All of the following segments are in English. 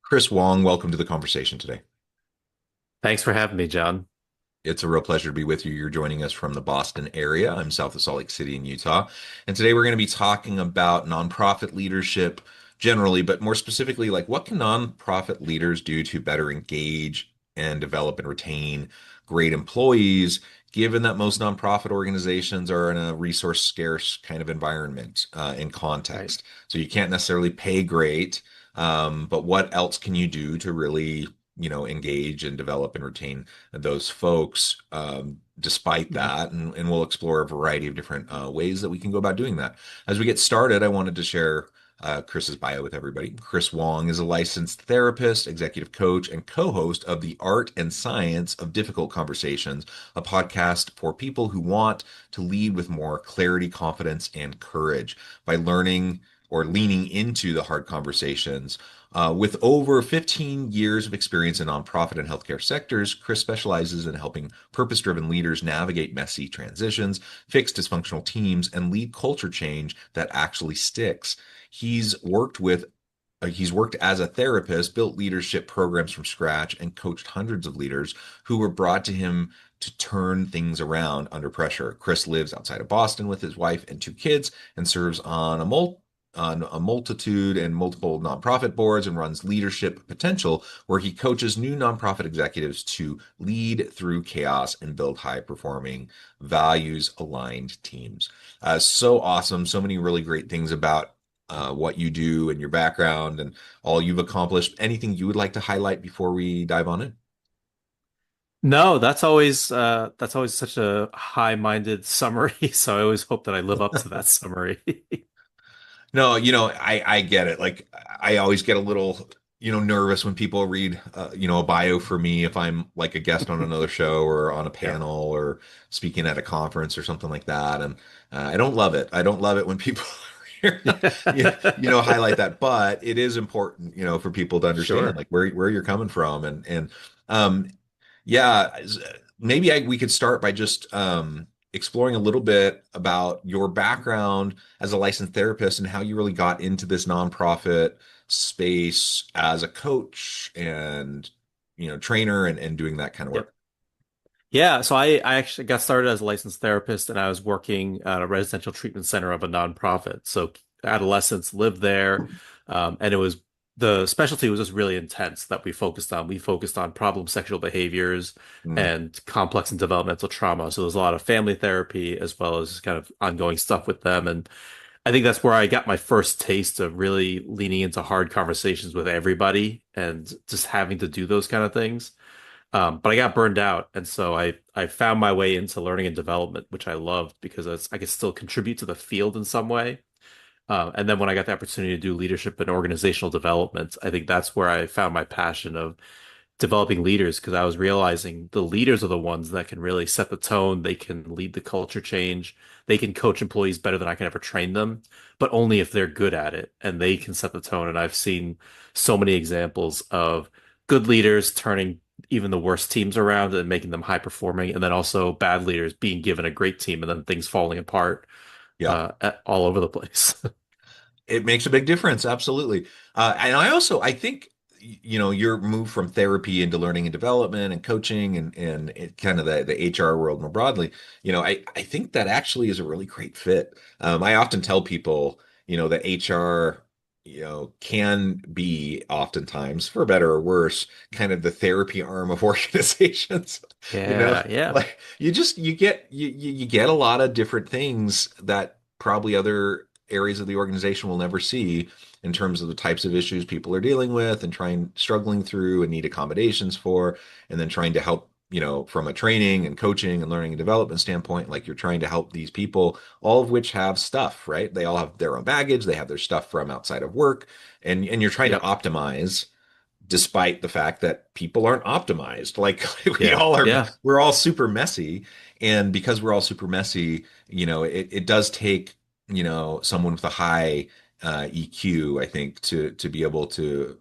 Chris Wong, welcome to the conversation today. Thanks for having me, John. It's a real pleasure to be with you. You're joining us from the Boston area. I'm south of Salt Lake City in Utah. And today we're going to be talking about nonprofit leadership generally, but more specifically, like what can nonprofit leaders do to better engage and develop and retain great employees, given that most nonprofit organizations are in a resource scarce kind of environment and Right. context. So you can't necessarily pay great, but what else can you do to really, engage and develop and retain those folks despite Mhm. that. And we'll explore a variety of different ways that we can go about doing that. As we get started, I wanted to share Chris's bio with everybody. Chris Wong is a licensed therapist, executive coach, and co host of The Art and Science of Difficult Conversations, a podcast for people who want to lead with more clarity, confidence, and courage by learning or leaning into the hard conversations. With over 15 years of experience in nonprofit and healthcare sectors, Chris specializes in helping purpose driven leaders navigate messy transitions, fix dysfunctional teams, and lead culture change that actually sticks. He's worked with He's worked as a therapist, built leadership programs from scratch, and coached hundreds of leaders who were brought to him to turn things around under pressure. Chris lives outside of Boston with his wife and two kids and serves on a multitude and multiple nonprofit boards and runs Leadership Potential, where he coaches new nonprofit executives to lead through chaos and build high performing, values aligned teams. So awesome. So many really great things about what you do and your background and all you've accomplished. Anything you would like to highlight before we dive on in? No, that's always such a high-minded summary, so I always hope that I live up to that summary. No, I get it. Like I always get a little, nervous when people read, a bio for me if I'm like a guest on another show or on a Yeah. panel or speaking at a conference or something like that. And I don't love it. I don't love it when people, highlight that. But it is important, for people to understand Sure. like where you're coming from and um, yeah, maybe we could start by just exploring a little bit about your background as a licensed therapist and how you really got into this nonprofit space as a coach and trainer and doing that kind of Yep. work. Yeah, so I actually got started as a licensed therapist and I was working at a residential treatment center of a nonprofit. So adolescents lived there, and it was the specialty was just really intense that we focused on. We focused on problem sexual behaviors Mm, and complex and developmental trauma. So there's a lot of family therapy as well as kind of ongoing stuff with them. And I think that's where I got my first taste of really leaning into hard conversations with everybody and just having to do those kind of things. But I got burned out, and so I found my way into learning and development, which I loved because I could still contribute to the field in some way. And then when I got the opportunity to do leadership and organizational development, I think that's where I found my passion of developing leaders because I was realizing the leaders are the ones that can really set the tone. They can lead the culture change. They can coach employees better than I can ever train them, but only if they're good at it and they can set the tone. And I've seen so many examples of good leaders turning even the worst teams around and making them high performing, and then also bad leaders being given a great team and then things falling apart yeah. all over the place. It makes a big difference, absolutely. And I think, your move from therapy into learning and development and coaching and kind of the HR world more broadly, I think that actually is a really great fit. I often tell people, that HR, can be oftentimes, for better or worse, kind of the therapy arm of organizations. You know, Yeah, yeah, like you get a lot of different things that probably other areas of the organization will never see in terms of the types of issues people are dealing with and struggling through and need accommodations for, and then trying to help, from a training and coaching and learning and development standpoint, like you're trying to help these people, all of which have stuff, right? They all have their own baggage, they have their stuff from outside of work, and you're trying to yep, optimize despite the fact that people aren't optimized. Like we yeah, all are, yeah. we're all super messy. And because we're all super messy, it does take, someone with a high EQ, I think, to be able to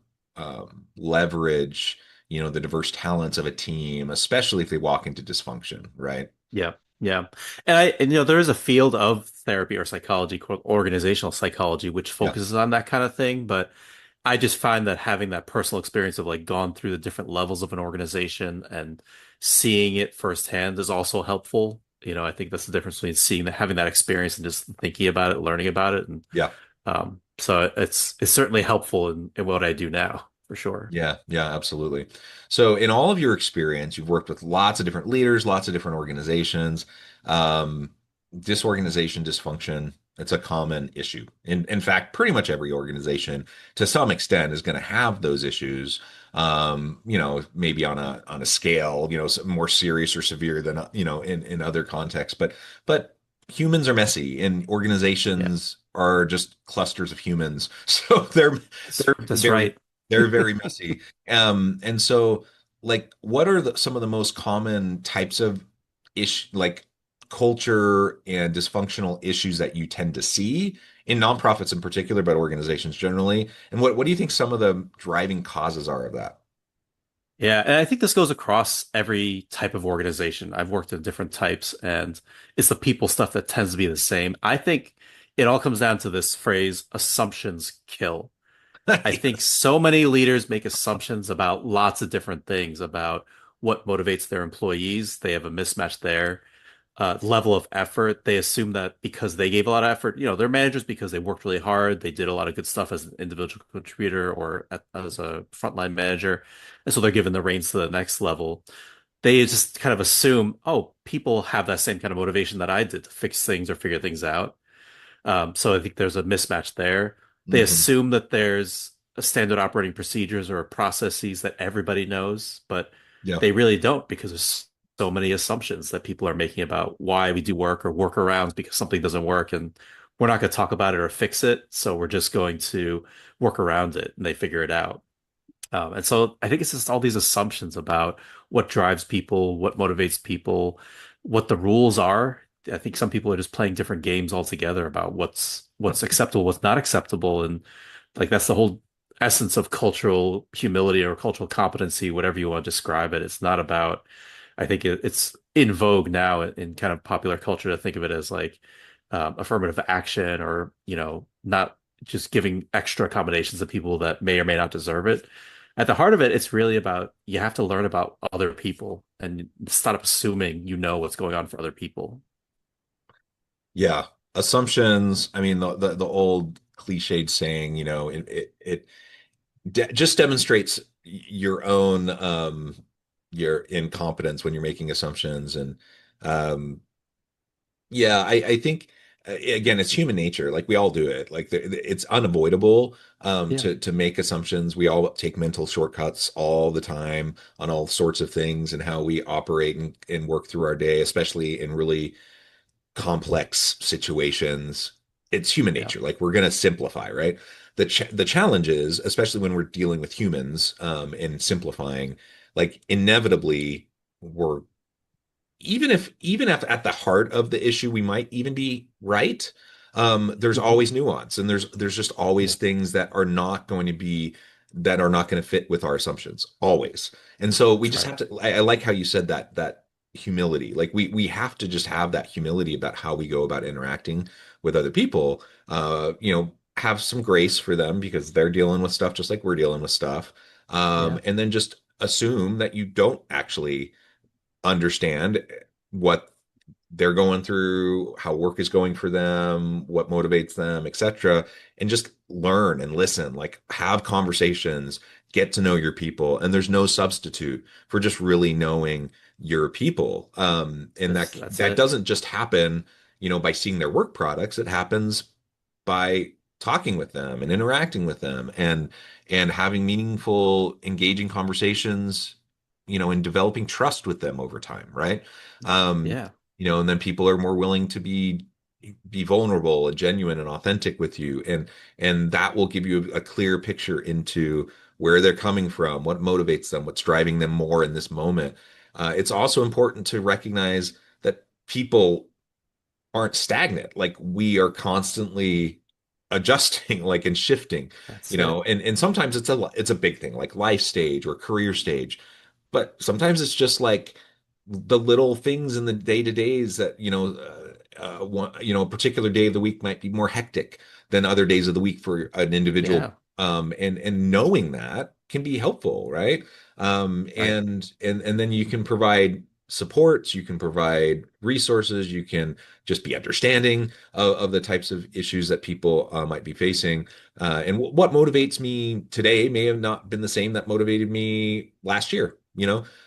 leverage, the diverse talents of a team, especially if they walk into dysfunction, right? Yeah, yeah. There is a field of therapy or psychology called organizational psychology, which Yeah. focuses on that kind of thing. But I just find that having that personal experience of like gone through the different levels of an organization and seeing it firsthand is also helpful. I think that's the difference between seeing that, having that experience and just thinking about it, learning about it. And Yeah. so it's certainly helpful in what I do now, for sure. Yeah, yeah, absolutely. So, in all of your experience, you've worked with lots of different leaders, lots of different organizations. Um, Disorganization, dysfunction, it's a common issue. In fact, pretty much every organization to some extent is going to have those issues. Maybe on a scale, more serious or severe than in other contexts. But humans are messy, and Yeah, organizations are just clusters of humans. So they're that's very right. they're very messy. And so, like, what are some of the most common types of like culture and dysfunctional issues that you tend to see in nonprofits in particular, but organizations generally? And what do you think some of the driving causes are of that? Yeah, and I think this goes across every type of organization. I've worked in different types, and it's the people stuff that tends to be the same. I think it all comes down to this phrase, assumptions kill. I think Yes. so many leaders make assumptions about lots of different things about what motivates their employees. They have a mismatch there. Level of effort. They assume that because they gave a lot of effort, they're managers because they worked really hard. They did a lot of good stuff as an individual contributor or as a frontline manager. And so they're given the reins to the next level. They just kind of assume, oh, people have that same kind of motivation that I did to fix things or figure things out. So I think there's a mismatch there. They Hmm. assume that there's a standard operating procedures or processes that everybody knows, but Yeah. they really don't because there's so many assumptions that people are making about why we do work or workarounds because something doesn't work and we're not going to talk about it or fix it. So we're just going to work around it and they figure it out. And so I think it's just all these assumptions about what drives people, what motivates people, what the rules are. I think some people are just playing different games altogether about what's acceptable, what's not acceptable, and like that's the whole essence of cultural humility or cultural competency, whatever you want to describe it. It's not about. I think it's in vogue now in kind of popular culture to think of it as like affirmative action or not just giving extra accommodations to people that may or may not deserve it. At the heart of it, it's really about you have to learn about other people and stop assuming you know what's going on for other people. Yeah. Assumptions. I mean, the old cliched saying, it just demonstrates your incompetence when you're making assumptions. And um yeah, I think again, it's human nature. Like we all do it. Like it's unavoidable Yeah, to make assumptions. We all take mental shortcuts all the time on all sorts of things and how we operate and work through our day, especially in really complex situations. It's human yeah, nature. Like we're going to simplify, right? The challenge is, especially when we're dealing with humans, and simplifying, like inevitably we're even if at the heart of the issue we might even be right. There's hmm always nuance, and there's just always yeah, things that are not going to fit with our assumptions always. And so we that's just right. have to. I like how you said that humility. Like we have to just have that humility about how we go about interacting with other people. Have some grace for them because they're dealing with stuff just like we're dealing with stuff. Yeah, And then just assume that you don't actually understand what they're going through, how work is going for them, what motivates them, etc. And just learn and listen, like have conversations, get to know your people. And there's no substitute for just really knowing your people. And that's that that's that it. doesn't just happen, by seeing their work products. It happens by talking with them and interacting with them and having meaningful, engaging conversations, and developing trust with them over time, right? Um, Yeah, and then people are more willing to be vulnerable and genuine and authentic with you, and that will give you a clear picture into where they're coming from, what motivates them, what's driving them more in this moment. It's also important to recognize that people aren't stagnant. Like we are constantly adjusting, like and shifting, that's it. and sometimes it's a big thing, like life stage or career stage. But sometimes it's just like the little things in the day to days that, a particular day of the week might be more hectic than other days of the week for an individual. Yeah. And knowing that can be helpful, right? Right. And then you can provide supports, you can provide resources, you can just be understanding of the types of issues that people might be facing. And what motivates me today may have not been the same that motivated me last year,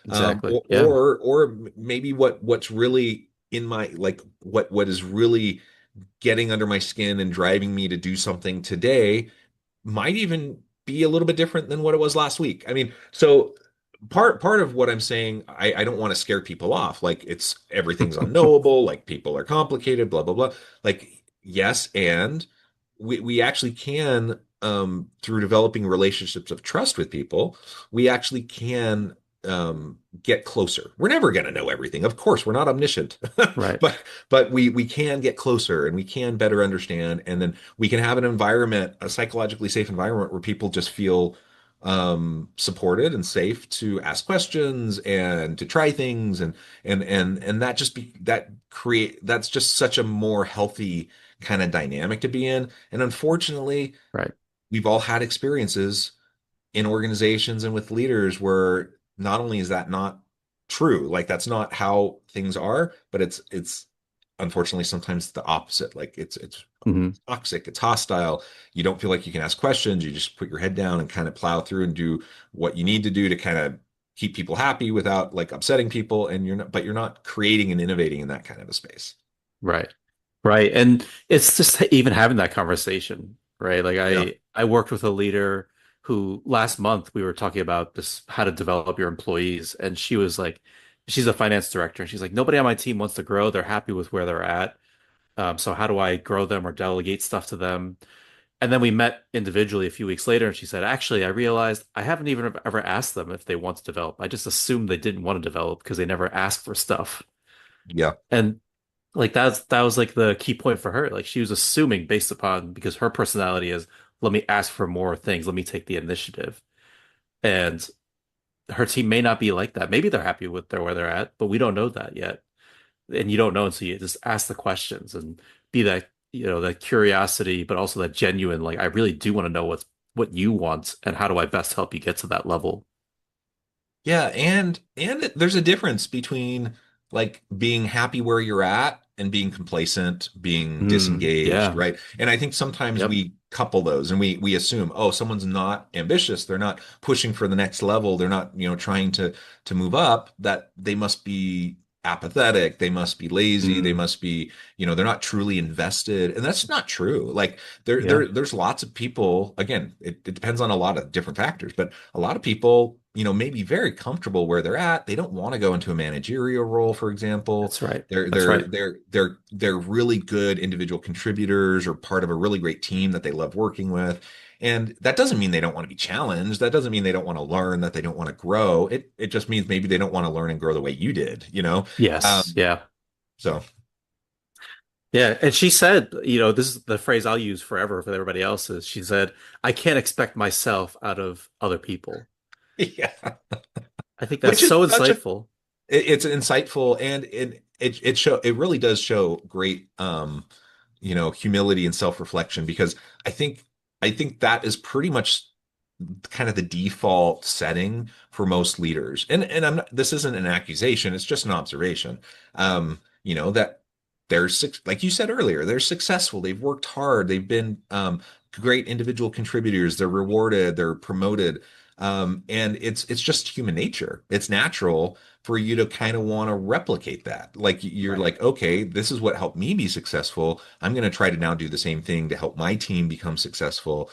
Exactly. Yeah. or maybe what's really in my like what is really getting under my skin and driving me to do something today might even be a little bit different than what it was last week. I mean, so part of what I'm saying, I don't want to scare people off. Like it's everything's unknowable, like people are complicated, blah blah blah. Like yes, and we actually can through developing relationships of trust with people, we actually can get closer. We're never going to know everything. Of course, we're not omniscient, Right. but we can get closer and we can better understand, and then we can have an environment, a psychologically safe environment where people just feel supported and safe to ask questions and to try things and that just be that create that's just such a more healthy kind of dynamic to be in. And unfortunately, Right. we've all had experiences in organizations and with leaders where not only is that not true, like that's not how things are, but it's unfortunately sometimes the opposite. Like it's Hmm. toxic, it's hostile. You don't feel like you can ask questions. You just put your head down and kind of plow through and do what you need to do to kind of keep people happy without like upsetting people. And but you're not creating and innovating in that kind of a space. Right. Right. And it's just even having that conversation, right? Like Yeah. I worked with a leader who last month we were talking about this, how to develop your employees. And she was like, she's a finance director. And she's like, nobody on my team wants to grow. They're happy with where they're at. So how do I grow them or delegate stuff to them? And then we met individually a few weeks later, and she said, actually, I realized I haven't even ever asked them if they want to develop. I just assumed they didn't want to develop because they never asked for stuff. Yeah. And like that was like the key point for her. Like she was assuming based upon because her personality is, let me ask for more things, let me take the initiative. And her team may not be like that. Maybe they're happy with their where they're at, but we don't know that yet. And you don't know until you just ask the questions and be that, that curiosity, but also that genuine, like I really do want to know what you want and how do I best help you get to that level. Yeah, and there's a difference between like being happy where you're at and being complacent, being Mm, disengaged, yeah. right? And I think sometimes Yep. we couple those and we assume, oh, someone's not ambitious, they're not pushing for the next level, they're not, trying to move up, that they must be apathetic, they must be lazy, they Mm, must be, they're not truly invested. And that's not true. Like yeah. there's lots of people, again, it depends on a lot of different factors, but a lot of people, may be very comfortable where they're at. They don't want to go into a managerial role, for example. That's right. They're That's they're right. they're they're they're really good individual contributors or part of a really great team that they love working with. And that doesn't mean they don't want to be challenged. That doesn't mean they don't want to learn, that they don't want to grow. It just means maybe they don't want to learn and grow the way you did. Yes. Um, Yeah. so Yeah. And she said, this is the phrase I'll use forever for everybody else's. She said, I can't expect myself out of other people. yeah, I think that's which is so such a insightful. it's insightful, and it really does show great humility and self-reflection, because I think that is pretty much kind of the default setting for most leaders. And this isn't an accusation, it's just an observation. That they're like you said earlier, they're successful, they've worked hard, they've been great individual contributors, they're rewarded, they're promoted. And it's just human nature. It's natural for you to kind of want to replicate that. Like you're Right. like, okay, this is what helped me be successful. I'm going to try to now do the same thing to help my team become successful.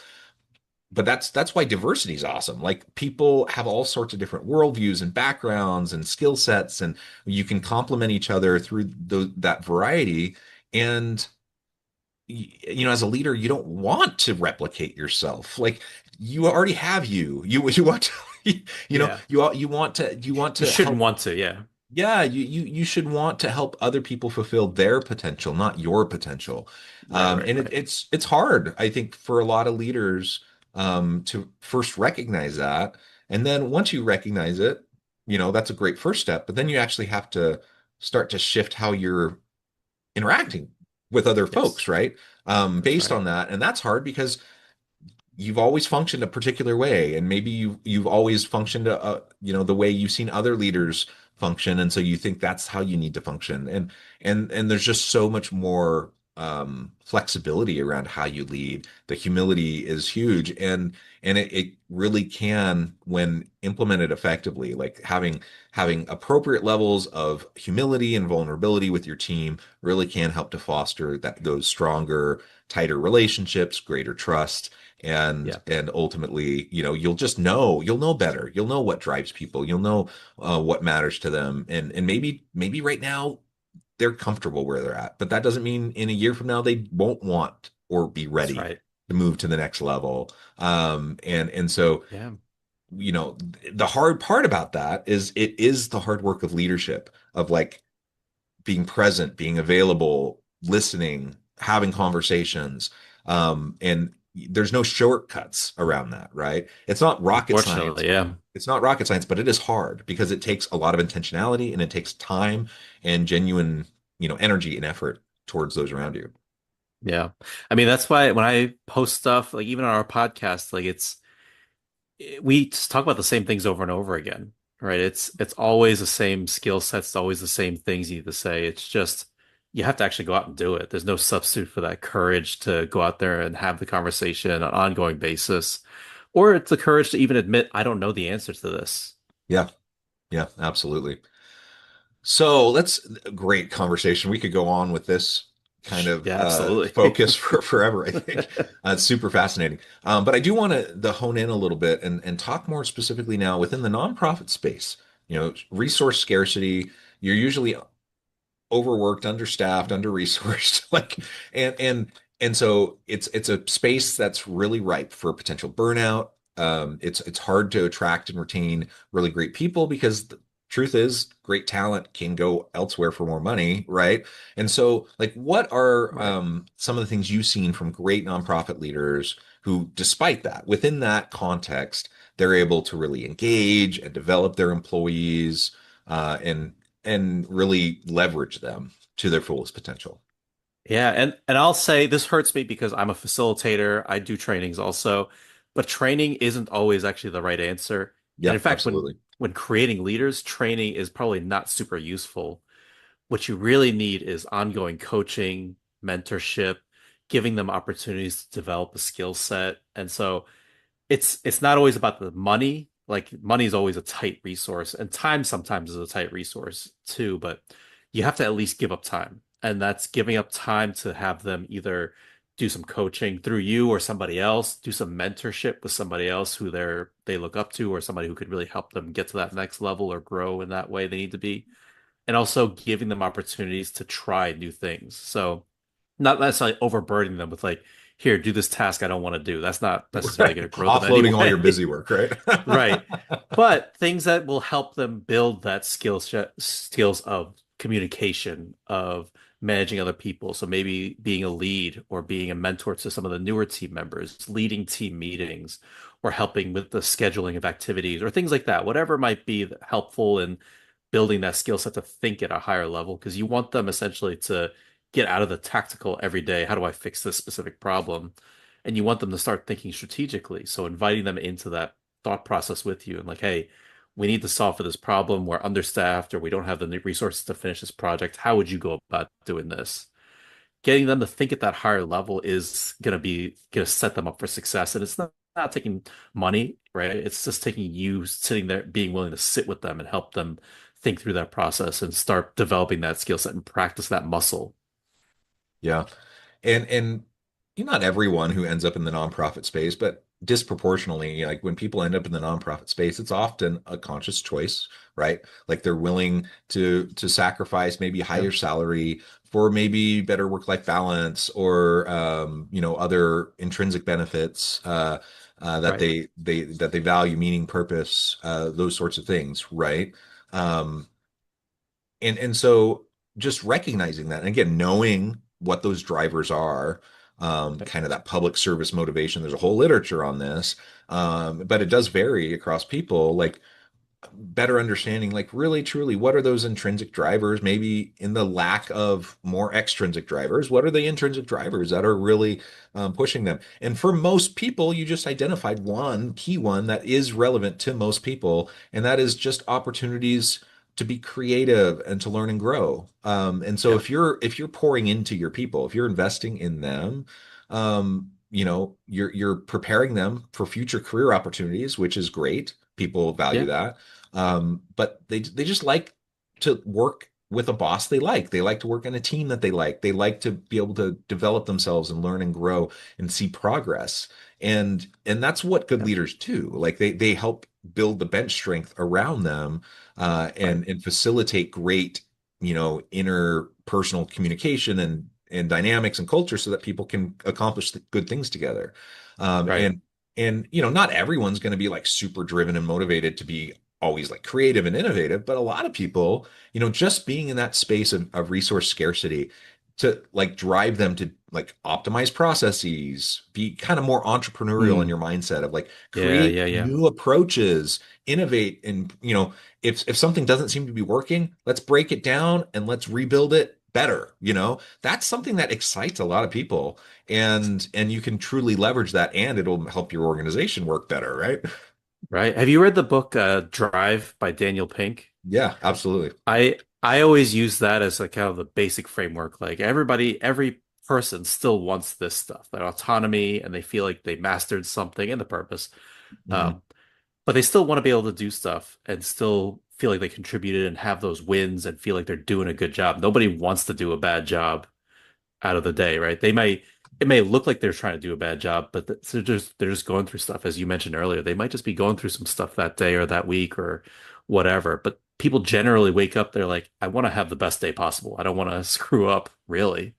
But that's why diversity is awesome. Like people have all sorts of different worldviews and backgrounds and skill sets, and you can complement each other through that variety. And as a leader, you don't want to replicate yourself. Like you already have you want to, Yeah. you want You to shouldn't help. want to. Yeah. Yeah, you should want to help other people fulfill their potential, not your potential. Right. Right. And Right. it's hard, I think, for a lot of leaders to first recognize that, and then once you recognize it, that's a great first step. But then you actually have to start to shift how you're interacting with other Yes. folks, right? That's based right. on that. And that's hard because you've always functioned a particular way, and maybe you've always functioned the way you've seen other leaders function, and so you think that's how you need to function. And there's just so much more flexibility around how you lead. The humility is huge, and it really can, when implemented effectively, like having appropriate levels of humility and vulnerability with your team really can help to foster those stronger, tighter relationships, greater trust, and Yeah, and ultimately, you'll know better. You'll know what drives people. You'll know what matters to them. And maybe right now they're comfortable where they're at, but that doesn't mean in a year from now they won't want or be that's ready right. to move to the next level. And so, Yeah, the hard part about that is it is the hard work of leadership, of like being present, being available, listening, having conversations. And there's no shortcuts around that, right? It's not rocket science. unfortunately, yeah. It's not rocket science, but it is hard because it takes a lot of intentionality, and it takes time and genuine, energy and effort towards those around you. Yeah. I mean, that's why when I post stuff, like even on our podcast, like we just talk about the same things over and over again, right? It's always the same skill sets, always the same things you need to say. It's just you have to actually go out and do it. There's no substitute for that courage to go out there and have the conversation on an ongoing basis, or it's the courage to even admit, I don't know the answer to this. Yeah, yeah, absolutely. So let's great conversation. We could go on with this kind of Yeah, absolutely. focus for forever, I think. It's super fascinating. But I do want to hone in a little bit and talk more specifically now within the nonprofit space. Resource scarcity. You're usually overworked, understaffed, under-resourced, like, and so it's a space that's really ripe for potential burnout. It's hard to attract and retain really great people because the truth is great talent can go elsewhere for more money, right? And so, like, what are Right. some of the things you've seen from great nonprofit leaders who, despite that, within that context, they're able to really engage and develop their employees, and really leverage them to their fullest potential. Yeah, and I'll say this hurts me because I'm a facilitator. I do trainings also, but training isn't always actually the right answer. And Yeah, in fact, absolutely. when creating leaders, training is probably not super useful. What you really need is ongoing coaching, mentorship, giving them opportunities to develop a skill set. And so it's not always about the money. Like money is always a tight resource, and time sometimes is a tight resource too, but you have to at least give up time. And that's giving up time to have them either do some coaching through you or somebody else, do some mentorship with somebody else who they look up to, or somebody who could really help them get to that next level or grow in that way they need to be. And also giving them opportunities to try new things. So not necessarily overburdening them with like, here, do this task I don't want to do. That's not necessarily Right. going to grow them Offloading all your anyway. busy work, right? Right. But things that will help them build that skills of communication, of managing other people. So maybe being a lead or being a mentor to some of the newer team members, leading team meetings, or helping with the scheduling of activities or things like that. Whatever might be helpful in building that skill set to think at a higher level, because you want them essentially to get out of the tactical every day. How do I fix this specific problem? And you want them to start thinking strategically. So inviting them into that thought process with you and like, hey, we need to solve for this problem. We're understaffed or we don't have the resources to finish this project. How would you go about doing this? Getting them to think at that higher level is gonna set them up for success. And it's not taking money, right? It's just taking you sitting there, being willing to sit with them and help them think through that process and start developing that skill set and practice that muscle. Yeah. And not everyone who ends up in the nonprofit space, but disproportionately, like when people end up in the nonprofit space, it's often a conscious choice, right? Like they're willing to sacrifice maybe higher Yeah, salary for maybe better work-life balance, or other intrinsic benefits, that right. they value, meaning, purpose, those sorts of things, right? Um, and so just recognizing that, and again, knowing what those drivers are, kind of that public service motivation. There's a whole literature on this, but it does vary across people. Like, better understanding, like really truly, what are those intrinsic drivers? Maybe in the lack of more extrinsic drivers, what are the intrinsic drivers that are really pushing them? And for most people, you just identified one key one that is relevant to most people, and that is just opportunities to be creative and to learn and grow. And so Yeah. if you're pouring into your people, if you're investing in them, you're preparing them for future career opportunities, which is great. People value Yeah. that. But they just like to work with a boss they like. They like to work in a team that they like. They like to be able to develop themselves and learn and grow and see progress. And that's what good Yeah. leaders do. Like they help build the bench strength around them, Right. and facilitate great, interpersonal communication and dynamics and culture so that people can accomplish the good things together. Um, Right. and not everyone's going to be like super driven and motivated to be always like creative and innovative, but a lot of people, just being in that space of resource scarcity to like drive them to like optimize processes, be kind of more entrepreneurial in Mm. your mindset of like Yeah. create Yeah. Yeah. new approaches, innovate, and if something doesn't seem to be working, let's break it down and let's rebuild it better. That's something that excites a lot of people, and you can truly leverage that, and it'll help your organization work better, right? Right. Have you read the book Drive by Daniel Pink? Yeah, absolutely. I always use that as like kind of the basic framework. Like every person still wants this stuff, that autonomy, and they feel like they mastered something in the purpose. Hmm. Um, but they still want to be able to do stuff and still feel like they contributed and have those wins and feel like they're doing a good job. Nobody wants to do a bad job out of the day, right? It may look like they're trying to do a bad job, but they're just going through stuff, as you mentioned earlier. They might just be going through some stuff that day or that week or whatever. But people generally wake up, they're like, I want to have the best day possible. I don't want to screw up, really.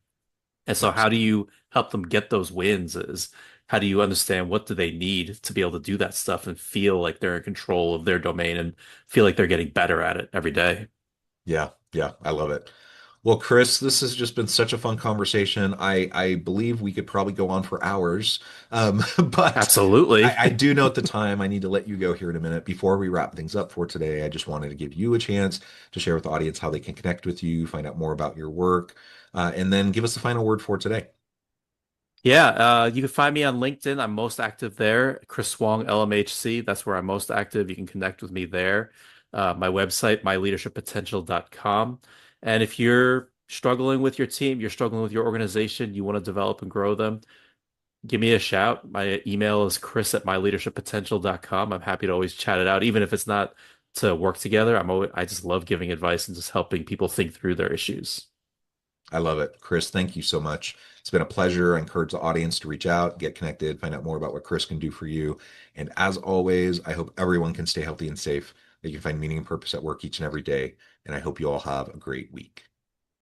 And so how do you help them get those wins is how do you understand what do they need to be able to do that stuff and feel like they're in control of their domain and feel like they're getting better at it every day? Yeah, yeah, I love it. Well, Chris, this has just been such a fun conversation. I believe we could probably go on for hours, but I, Absolutely. I do know at the time I need to let you go here in a minute. Before we wrap things up for today, I just wanted to give you a chance to share with the audience how they can connect with you, find out more about your work, and then give us the final word for today. Yeah, you can find me on LinkedIn. I'm most active there. Chris Wong, LMHC. That's where I'm most active. You can connect with me there. My website, myleadershippotential.com. And if you're struggling with your team, you're struggling with your organization, you want to develop and grow them, give me a shout. My email is chris@myleadershippotential.com. I'm happy to always chat it out, even if it's not to work together. I just love giving advice and just helping people think through their issues. I love it. Chris, thank you so much. It's been a pleasure. I encourage the audience to reach out, get connected, find out more about what Chris can do for you. And as always, I hope everyone can stay healthy and safe, that you can find meaning and purpose at work each and every day. And I hope you all have a great week.